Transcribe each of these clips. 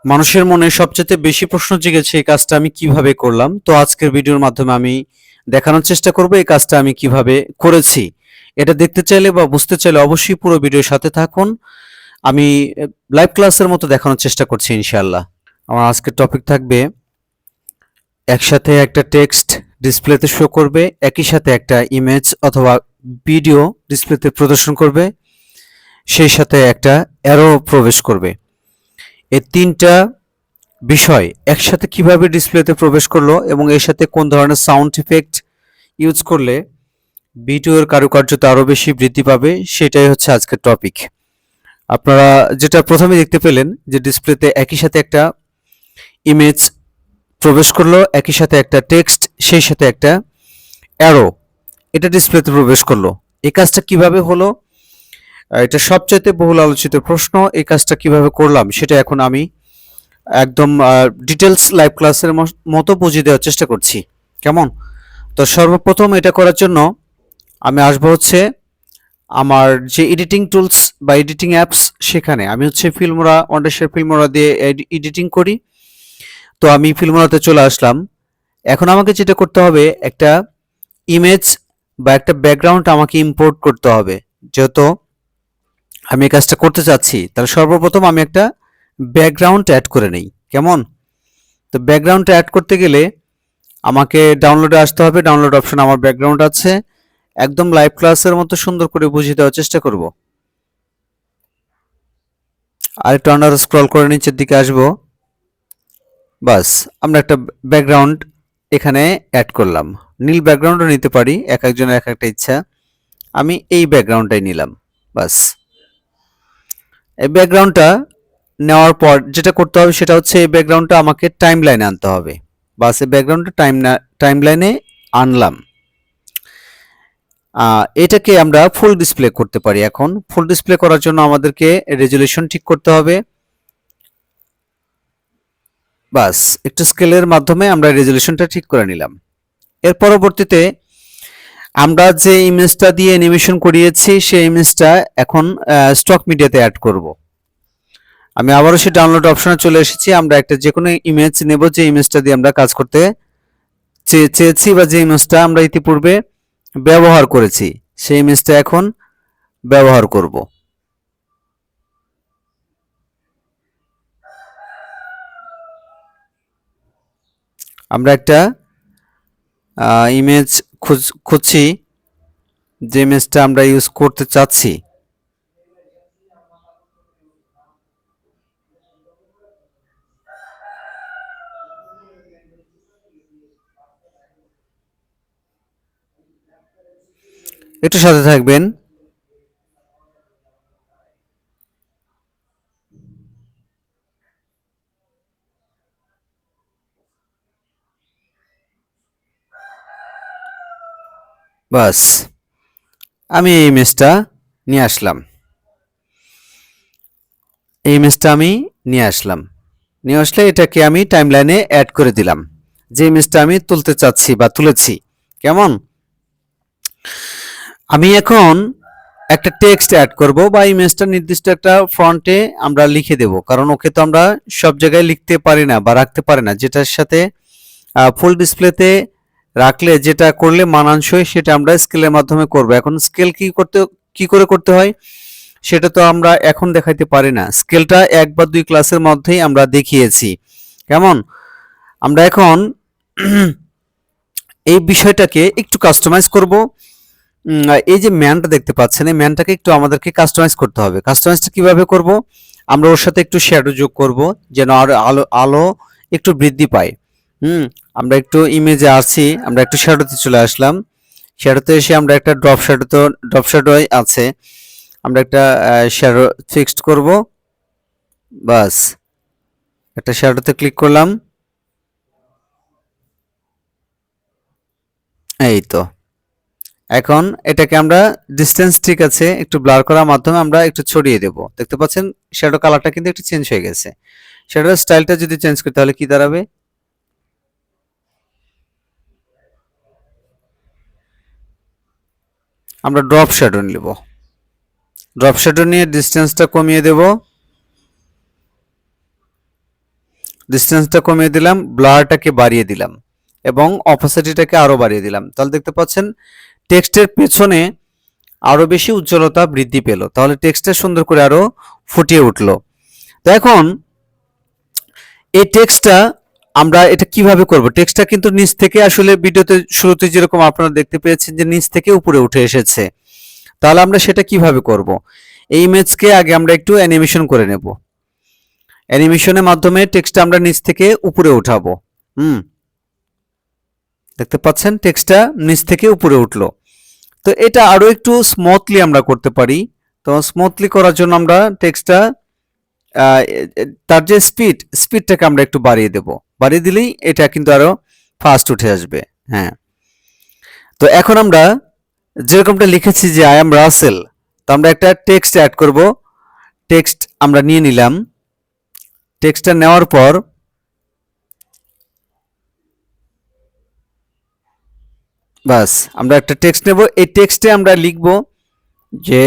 মানুষের মনে সবচেয়ে বেশি প্রশ্ন জেগেছে এই কাজটা আমি কিভাবে করলাম। তো আজকের ভিডিওর মাধ্যমে আমি দেখানোর চেষ্টা করব এই কাজটা আমি কিভাবে করেছি। এটা দেখতে চাইলে বা বুঝতে চাইলে অবশ্যই পুরো ভিডিওর সাথে থাকুন। আমি লাইভ ক্লাসের মতো দেখানোর চেষ্টা করছি ইনশাআল্লাহ। আমার আজকের টপিক থাকবে একসাথে একটা টেক্সট ডিসপ্লেতে শো করবে, একই সাথে একটা ইমেজ অথবা ভিডিও ডিসপ্লেতে প্রদর্শন করবে, সেই সাথে একটা অ্যারো প্রবেশ করবে। এই তিনটা বিষয় একসাথে কিভাবে ডিসপ্লেতে প্রবেশ করলো এবং এর সাথে কোন ধরনের সাউন্ড ইফেক্ট ইউজ করলে ভিডিওর কারুকার্যতা আরো বেশি বৃদ্ধি পাবে, সেটাই হচ্ছে আজকের টপিক। আপনারা যেটা প্রথমে দেখতে পেলেন যে ডিসপ্লেতে একই সাথে একটা ইমেজ প্রবেশ করলো, একই সাথে একটা টেক্সট, সেই সাথে একটা অ্যারো এটা ডিসপ্লেতে প্রবেশ করলো। এই কাজটা কিভাবে হলো? এটা সবচাইতে বহুল আলোচিত প্রশ্ন। এই কাজটা কিভাবে করলাম সেটা এখন আমি একদম ডিটেলস লাইভ ক্লাসের মতো বুঝিয়ে দেওয়ার চেষ্টা করছি। কেমন? তো সর্বপ্রথম এটা করার জন্য আমি আসবো হচ্ছে আমার যে এডিটিং টুলস বা এডিটিং অ্যাপস, সেখানে আমি হচ্ছে ফিল্মোরা, অন্ডারশেয়ার ফিল্মোরা দিয়ে এডিটিং করি। তো আমি ফিল্মোরাতে চলে আসলাম। এখন আমাকে যেটা করতে হবে, একটা ইমেজ বা একটা ব্যাকগ্রাউন্ড আমাকে ইম্পোর্ট করতে হবে। যেহেতু আমি এই কাজটা করতে চাচ্ছি, তাহলে সর্বপ্রথম আমি একটা ব্যাকগ্রাউন্ড অ্যাড করে নেই। কেমন? তো ব্যাকগ্রাউন্ড অ্যাড করতে গেলে আমাকে ডাউনলোডে আসতে হবে। ডাউনলোড অপশন আমার ব্যাকগ্রাউন্ড আছে। একদম লাইভ ক্লাসের মতো সুন্দর করে বুঝিয়ে দেওয়ার চেষ্টা করব। আর একটু আন্ডার স্ক্রল করে নিচের দিকে আসব। বাস, আমরা একটা ব্যাকগ্রাউন্ড এখানে অ্যাড করলাম। নীল ব্যাকগ্রাউন্ডও নিতে পারি, এক একজনের এক একটা ইচ্ছা। আমি এই ব্যাকগ্রাউন্ডটাই নিলাম। বাস, এই ব্যাকগ্রাউন্ডটা নেওয়ার পর যেটা করতে হবে সেটা হচ্ছে এই ব্যাকগ্রাউন্ডটা আমাকে টাইম লাইনে আনতে হবে। বাস, এই ব্যাকগ্রাউন্ডটা টাইম লাইনে আনলাম। এটাকে আমরা ফুল ডিসপ্লে করতে পারি। এখন ফুল ডিসপ্লে করার জন্য আমাদেরকে রেজুলেশন ঠিক করতে হবে। বাস, একটু স্কেলের মাধ্যমে আমরা রেজুলেশনটা ঠিক করে নিলাম। এর পরবর্তীতে আমরা যে ইমেজটা দিয়ে অ্যানিমেশন করিয়েছি সেই ইমেজটা এখন স্টক মিডিয়াতে অ্যাড করব। আমি আবারও সেই ডাউনলোড অপশনে চলে এসেছি। আমরা একটা যে কোনো ইমেজ নেব, যে ইমেজটা দিয়ে আমরা কাজ করতে চেয়েছি বা যে ইমেজটা আমরা ইতিপূর্বে ব্যবহার করেছি, সেই ইমেজটা এখন ব্যবহার করব। আমরা একটা ইমেজ খুঁজছি, যে ইমেজটা আমরা ইউজ করতে চাচ্ছি। একটু সাথে থাকবেন। বাস, আমি এই ইমেজটা নিয়ে আসলাম। এই ইমেজটা আমি নিয়ে আসলাম। নিয়ে আসলে এটাকে আমি টাইমলাইনে অ্যাড করে দিলাম, যে ইমেজটা আমি তুলতে চাচ্ছি বা তুলেছি। কেমন? আমি এখন একটা টেক্সট অ্যাড করব বা ইমেজটা নির্দিষ্ট একটা ফন্টে আমরা লিখে দেব, কারণ ওকে তো আমরা সব জায়গায় লিখতে পারি না বা রাখতে পারি না। যেটার সাথে ফুল ডিসপ্লেতে রাখলে যেটা করলে মানানসই, সেটা আমরা স্কেলের মাধ্যমে করব। এখন স্কেল কি করে করতে হয় সেটা তো আমরা এখন দেখাইতে পারি না। স্কেলটা 1 বা 2 ক্লাসের মধ্যেই আমরা দেখিয়েছি। কেমন? আমরা এখন এই বিষয়টাকে একটু কাস্টমাইজ করব। এই যে ম্যানটা দেখতে পাচ্ছেন, এই ম্যানটাকে একটু আমাদেরকে কাস্টমাইজ করতে হবে। কাস্টমাইজটা কিভাবে করব? আমরা ওর সাথে একটু শ্যাডো যোগ করব, যেন আর আলো আলো একটু বৃদ্ধি পায়। আমরা একটু ইমেজে আসছি, আমরা একটু শ্যাডোতে চলে আসলাম। শ্যাডোতে এসে আমরা একটা ড্রপ শ্যাডো আছে, আমরা একটা শ্যাডো ফিক্সড করব। বাস, একটা শ্যাডোতে ক্লিক করলাম। এই তো। এখন এটাকে আমরা ডিসটেন্স ঠিক আছে একটু ব্লার করার মাধ্যমে আমরা একটু ছড়িয়ে দেব। দেখতে পাচ্ছেন শ্যাডো কালারটা কিন্তু একটু চেঞ্জ হয়ে গেছে। শ্যাডোর স্টাইলটা যদি চেঞ্জ করি তাহলে কি দাঁড়াবে? আমরা ড্রপ শ্যাডো নেব। ড্রপ শ্যাডো নিয়ে ডিসটেন্সটা কমিয়ে দেব। ডিসটেন্সটা কমিয়ে দিলাম, ব্লারটাকে বাড়িয়ে দিলাম এবং অপাসিটিটাকে আরো বাড়িয়ে দিলাম। তাহলে দেখতে পাচ্ছেন টেক্সটের পেছনে আরো বেশি উজ্জ্বলতা বৃদ্ধি পেল, তাহলে টেক্সটটা সুন্দর করে আরো ফুটিয়ে উঠলো। তো এখন এই টেক্সটটা আমরা এটা কিভাবে করব? টেক্সটটা কিন্তু নিচ থেকে আসলে ভিডিওতে শুরুতে যেরকম আপনারা দেখতে পেয়েছেন যে নিচ থেকে উপরে উঠে এসেছে, তাহলে আমরা সেটা কিভাবে করব? এই ইমেজকে আগে আমরা একটু অ্যানিমেশন করে নেব। অ্যানিমেশনের মাধ্যমে টেক্সটটা আমরা নিচ থেকে উপরে উঠাবো। দেখতে পাচ্ছেন টেক্সটটা নিচ থেকে উপরে উঠলো। তো এটা আরো একটু স্মুথলি আমরা করতে পারি। তো স্মুথলি করার জন্য আমরা টেক্সটটা তার যে স্পিডটাকে আমরা একটু বাড়িয়ে দেব। বাড়িয়ে দিলেই এটা কিন্তু আরো ফাস্ট উঠে আসবে। হ্যাঁ, তো এখন আমরা যেরকমটা লিখেছি যে আই এম রাসেল, তো আমরা একটা টেক্সট অ্যাড করব। টেক্সট আমরা নিয়ে নিলাম। টেক্সটটা নেওয়ার পর বাস আমরা একটা টেক্সট নেব। এই টেক্সটে আমরা লিখব যে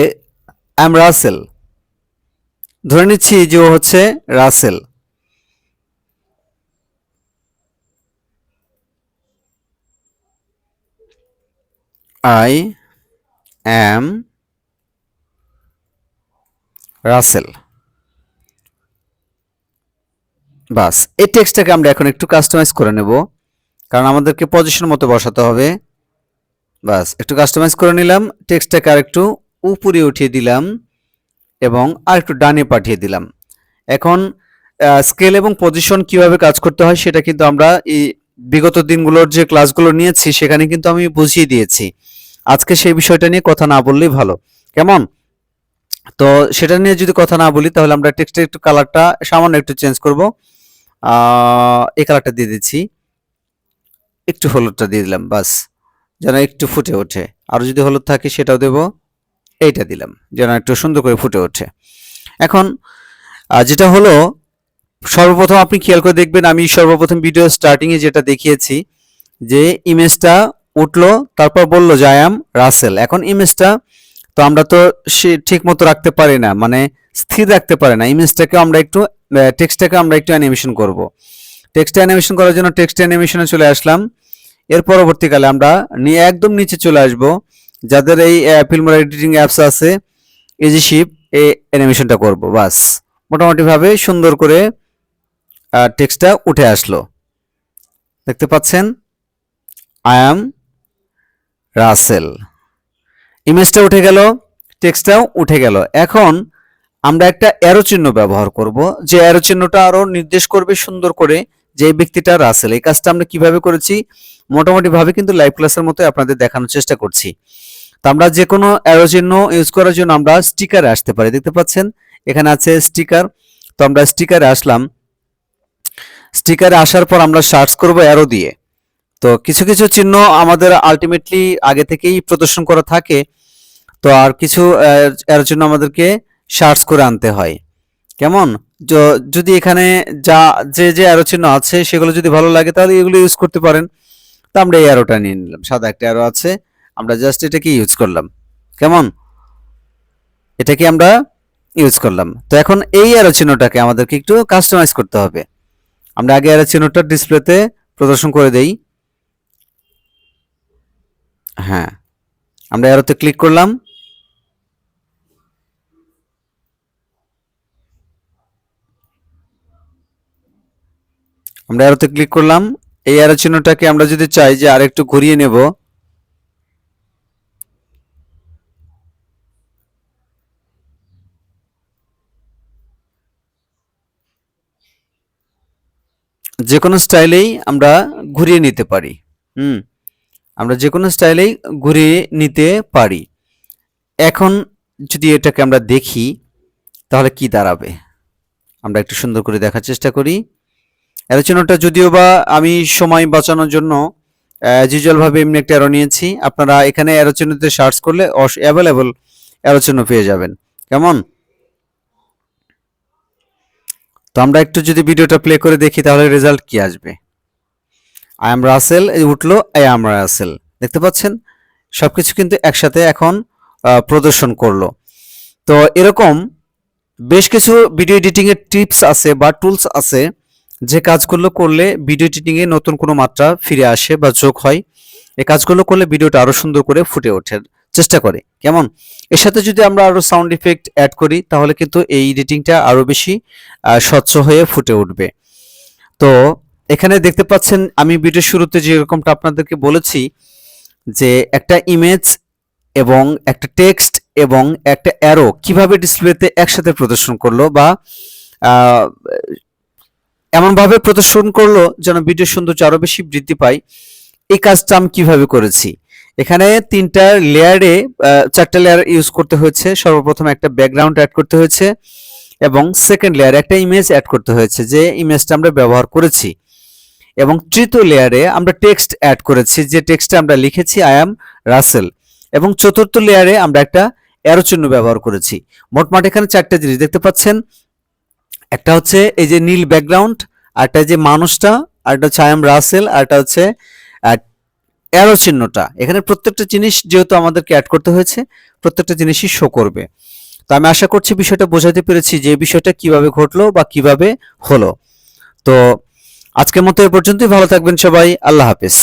আই এম রাসেল। ধরে নিচ্ছি যে ও হচ্ছে রাসেল। I am Russell. বাস এই টেক্সটটাকে আমরা এখন একটু কাস্টমাইজ করে নেব, কারণ আমাদেরকে পজিশন মতো বসাতে হবে। বাস একটু কাস্টমাইজ করে নিলাম। টেক্সটটাকে আর একটু উপরে উঠিয়ে দিলাম এবং আর একটু ডানে পাঠিয়ে দিলাম। এখন স্কেল এবং পজিশন কিভাবে কাজ করতে হয় সেটা কিন্তু আমরা এই বিগত দিনগুলোর যে ক্লাসগুলো নিয়েছি সেখানে কিন্তু আমি বুঝিয়ে দিয়েছি। আজকে সেই বিষয়টা নিয়ে কথা না বললেই ভালো, কেমন? তো সেটা নিয়ে যদি কথা না বলি তাহলে আমরা টেক্সটের একটু কালারটা সামান্য একটু চেঞ্জ করব। এই কালারটা দিয়ে দিচ্ছি, একটু হলুদটা দিয়ে দিলাম, বাস যেন একটু ফুটে ওঠে। আর যদি হলুদ থাকে সেটাও দেব, এইটা দিলাম যেন একটু সুন্দর করে ফুটে ওঠে। এখন যেটা হলো, সর্বপ্রথম আপনি খেয়াল করে দেখবেন আমি সর্বপ্রথম ভিডিও স্টার্টিংয়ে যেটা দেখিয়েছি যে ইমেজটা উঠলো, তারপর বললো যে আই অ্যাম রাসেল। এখন ইমেজটা তো আমরা তো সে ঠিক মতো রাখতে পারি না, মানে স্থির রাখতে পারি না। ইমেজটাকে আমরা একটু টেক্সটটাকে আমরা একটু অ্যানিমেশন করব। টেক্সট অ্যানিমেশন করার জন্য টেক্সট অ্যানিমেশনে চলে আসলাম। এর পরবর্তীকালে আমরা একদম নিচে চলে আসব। যাদের এই ফিল্মোরা এডিটিং অ্যাপস আছে, ইজি শিপ, এই অ্যানিমেশনটা করব। বাস মোটামুটি ভাবে সুন্দর করে টেক্সটটা উঠে আসলো। দেখতে পাচ্ছেন আই অ্যাম রাসেল। ইমেজটা উঠে গেল, টেক্সটটাও উঠে গেল। এখন আমরা একটা অ্যারো চিহ্ন ব্যবহার করব, যে অ্যারো চিহ্নটা আরো নির্দেশ করবে সুন্দর করে যে এই ব্যক্তিটা রাসেল। এই কাজটা আমরা কিভাবে করেছি মোটামুটি ভাবে কিন্তু লাইভ ক্লাসের মতো আপনাদের দেখানোর চেষ্টা করছি। তো আমরা যে কোনো অ্যারো চিহ্ন ইউজ করার জন্য আমরা স্টিকারে আসতে পারি। দেখতে পাচ্ছেন এখানে আছে স্টিকার। তো আমরা স্টিকারে আসলাম। স্টিকারে আসার পর আমরা সার্চ করব অ্যারো দিয়ে। তো কিছু কিছু চিহ্ন আমাদের আলটিমেটলি আগে থেকেই প্রদর্শন করা থাকে, তো আর কিছু এর জন্য আমাদেরকে সার্চ করে আনতে হয়। কেমন? যদি এখানে যা যে অ্যারো চিহ্ন আছে সেগুলো যদি ভালো লাগে তাহলে এগুলো ইউজ করতে পারেন। তো আমরা এই অ্যারোটা নিয়ে নিলাম, সাদা একটা অ্যারো আছে, আমরা জাস্ট এটাকে ইউজ করলাম। কেমন? এটাকে আমরা ইউজ করলাম। তো এখন এই অ্যারো চিহ্নটাকে আমাদেরকে একটু কাস্টমাইজ করতে হবে। আমরা আগে অ্যারো চিহ্নটা ডিসপ্লেতে প্রদর্শন করে দেই। হ্যাঁ, আমরা অ্যারোতে ক্লিক করলাম। আমরা অ্যারোতে ক্লিক করলাম। এই অ্যারো চিহ্নটাকে আমরা যদি চাই যে আরেকটু ঘুরিয়ে নেব, যে কোনো স্টাইলেই আমরা ঘুরিয়ে নিতে পারি। আমরা যে কোনো স্টাইলেই ঘুরিয়ে নিতে পারি। এখন যদি এটাকে আমরা দেখি তাহলে কি দাঁড়াবে, আমরা একটু সুন্দর করে দেখার চেষ্টা করি। অ্যারো চিহ্নটা যদিও বা আমি সময় বাঁচানোর জন্য ইউজুয়াল ভাবে এমনি একটা অ্যারো নিয়েছি। আপনারা এখানে অ্যারো চিহ্নতে সার্চ করলে অ্যাভেলেবল অ্যারো চিহ্ন পেয়ে যাবেন। কেমন? তো আমরা একটু যদি ভিডিওটা প্লে করে দেখি তাহলে রেজাল্ট কি আসবে। আই এম রাসেল উঠলো, আই এম রাসেল। দেখতে পাচ্ছেন সবকিছু কিন্তু একসাথে এখন প্রদর্শন করলো। তো এরকম বেশ কিছু ভিডিও এডিটিং এর টিপস আছে বা টুলস আছে যে কাজগুলো করলে ভিডিও এডিটিং এ নতুন কোনো মাত্রা ফিরে আসে বা যোগ হয়, এই কাজগুলো করলে ভিডিওটা আরো সুন্দর করে ফুটে ওঠার চেষ্টা করে। কেমন? এর সাথে যদি আমরা আরো সাউন্ড ইফেক্ট অ্যাড করি তাহলে কিন্তু এই এডিটিংটা আরো বেশি স্বচ্ছ হয়ে ফুটে উঠবে। তো এখানে দেখতে পাচ্ছেন আমি ভিডিওর শুরুতে যেরকমটা আপনাদেরকে বলেছি যে একটা ইমেজ এবং একটা টেক্সট এবং একটা অ্যারো কিভাবে ডিসপ্লেতে একসাথে প্রদর্শন করলো বা আহ, এমনভাবে প্রদর্শন করলো যেন ভিডিওর সৌন্দর্য আরো বেশি বৃদ্ধি পায়। এই কাজটা আমি কিভাবে করেছি, এখানে তিনটা লেয়ারে চারটা লেয়ার ইউজ করতে হয়েছে। সর্বপ্রথম একটা ব্যাকগ্রাউন্ড অ্যাড করতে হয়েছে এবং সেকেন্ড লেয়ারে একটা ইমেজ অ্যাড করতে হয়েছে যে ইমেজটা আমরা ব্যবহার করেছি, এবং তৃতীয় লেয়ারে আমরা টেক্সট অ্যাড করেছি যে টেক্সটে আমরা লিখেছি আই অ্যাম রাসেল, এবং চতুর্থ লেয়ারে আমরা একটা অ্যারো চিহ্ন ব্যবহার করেছি। মোটমাট এখানে চারটা জিনিস দেখতে পাচ্ছেন, একটা হচ্ছে এই যে নীল ব্যাকগ্রাউন্ড, আরটা যে মানুষটা, আরটা হচ্ছে আই এম রাসেল, আরটা হচ্ছে অ্যারো চিহ্নটা। এখানে প্রত্যেকটা জিনিস যেহেতু আমাদেরকে অ্যাড করতে হয়েছে, প্রত্যেকটা জিনিসই শো করবে। তো আমি আশা করছি বিষয়টা বোঝাতে পেরেছি যে বিষয়টা কিভাবে ঘটলো বা কিভাবে হলো। তো আজকের মতো এ পর্যন্তই, ভালো থাকবেন সবাই, আল্লাহ হাফেজ।